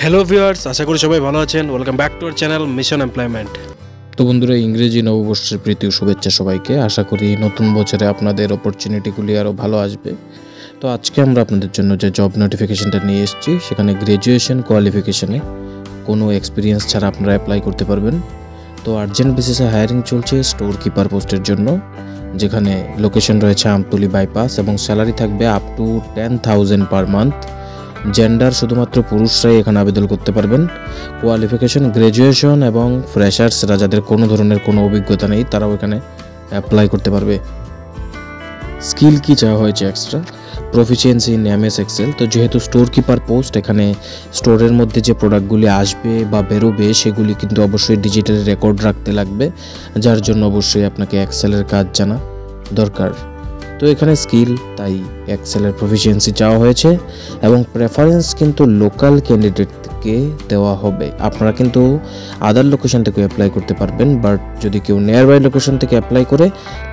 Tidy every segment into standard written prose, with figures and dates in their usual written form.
Hello viewers, আশা করি সবাই ভালো আছেন। Welcome back to our channel mission employment. তো বন্ধুরা, ইংরেজি নববর্ষের প্রীতি ও শুভেচ্ছা সবাইকে। আশা করি নতুন বছরে আপনাদের অপরচুনিটিগুলি আরও ভালো আসবে। তো আজকে আমরা আপনাদের জন্য যে জব নোটিফিকেশনটা নিয়ে এসেছি, সেখানে গ্র্যাজুয়েশন কোয়ালিফিকেশনে কোনো এক্সপিরিয়েন্স ছাড়া আপনারা অ্যাপ্লাই করতে পারবেন। তো আর্জেন্ট বেসিসে হায়ারিং চলছে স্টোর কিপার পোস্টের জন্য, যেখানে লোকেশন রয়েছে আমতলী বাইপাস এবং স্যালারি থাকবে up to 10,000 per month. Gender শুধুমাত্র পুরুষরাই এখানে আবেদন করতে পারবেন। কোয়ালিফিকেশন গ্র্যাজুয়েশন এবং ফ্রেশার্সরা যাদের কোনো ধরনের কোনো অভিজ্ঞতা নেই তারাও এখানে অ্যাপ্লাই করতে পারবে। স্কিল কি চাওয়া হয়েছে extra? Proficiency in MS Excel. তো যেহেতু স্টোর কিপার পোস্ট, এখানে স্টোরের মধ্যে যে প্রোডাক্টগুলি আসবে বা বেরোবে সেগুলি কিন্তু অবশ্যই ডিজিটাল রেকর্ড রাখতে লাগবে, যার জন্য অবশ্যই আপনাকে এক্সেলের কাজ জানা দরকার। তো এখানে স্কিল, তাই এক্সেলের প্রফিসিয়েন্সি চাওয়া হয়েছে এবং প্রেফারেন্স কিন্তু লোকাল ক্যান্ডিডেটকে দেওয়া হবে। আপনারা কিন্তু আদার লোকেশন থেকে অ্যাপ্লাই করতে পারবেন, বাট যদি কেউ নিয়ার বাই লোকেশন থেকে অ্যাপ্লাই করে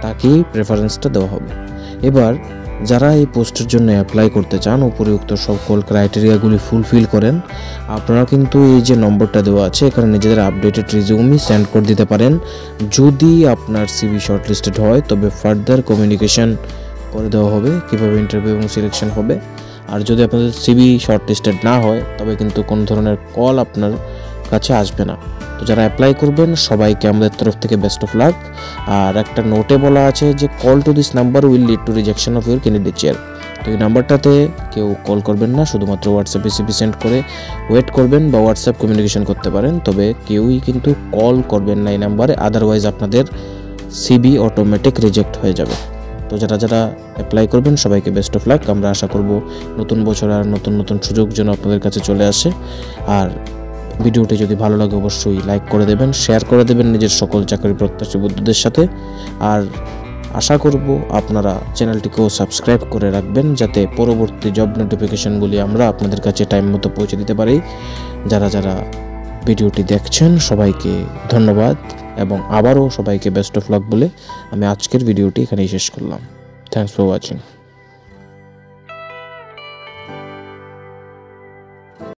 তাকেই প্রেফারেন্সটা দেওয়া হবে। এবার যারা এই পোস্টের জন্য অ্যাপ্লাই করতে চান, উপরিউক্ত সকল ক্রাইটেরিয়াগুলি ফুলফিল করেন, আপনারা কিন্তু এই যে নম্বরটা দেওয়া আছে এখানে নিজেদের আপডেটেড রিজিউমি সেন্ড করে দিতে পারেন। যদি আপনার সিভি শর্টলিস্টেড হয় তবে ফার্দার কমিউনিকেশন করে দেওয়া হবে কীভাবে ইন্টারভিউ এবং সিলেকশন হবে। আর যদি আপনাদের সিভি শর্টলিস্টেড না হয় তবে কিন্তু কোনো ধরনের কল আপনার কাছে আসবে না। তো যারা অ্যাপ্লাই করবেন সবাইকে আমাদের তরফ থেকে বেস্ট অফ লাক। আর একটা নোটে বলা আছে যে call to this number will lead to rejection of your candidature. তো এই নাম্বারটাতে কেউ কল করবেন না, শুধুমাত্র হোয়াটসঅ্যাপে সিভি সেন্ড করে ওয়েট করবেন বা হোয়াটসঅ্যাপ কমিউনিকেশন করতে পারেন, তবে কেউই কিন্তু কল করবেন না এই নাম্বারে, আদারওয়াইজ আপনাদের সিভি অটোমেটিক রিজেক্ট হয়ে যাবে। তো যারা যারা অ্যাপ্লাই করবেন সবাইকে বেস্ট অফ লাক। আমরা আশা করব নতুন বছর আর নতুন নতুন সুযোগ যেন আপনাদের কাছে চলে আসে। আর ভিডিওটি যদি ভালো লাগে অবশ্যই লাইক করে দেবেন, শেয়ার করে দেবেন নিজের সকল চাকরি প্রত্যাশী বন্ধুদের সাথে। আর আশা করব আপনারা চ্যানেলটিকেও সাবস্ক্রাইব করে রাখবেন, যাতে পরবর্তী জব নোটিফিকেশনগুলি আমরা আপনাদের কাছে টাইম মতো পৌঁছে দিতে পারি। যারা যারা ভিডিওটি দেখছেন সবাইকে ধন্যবাদ এবং আবারও সবাইকে বেস্ট অফ লাক বলে আমি আজকের ভিডিওটি এখানেই শেষ করলাম। Thanks for watching.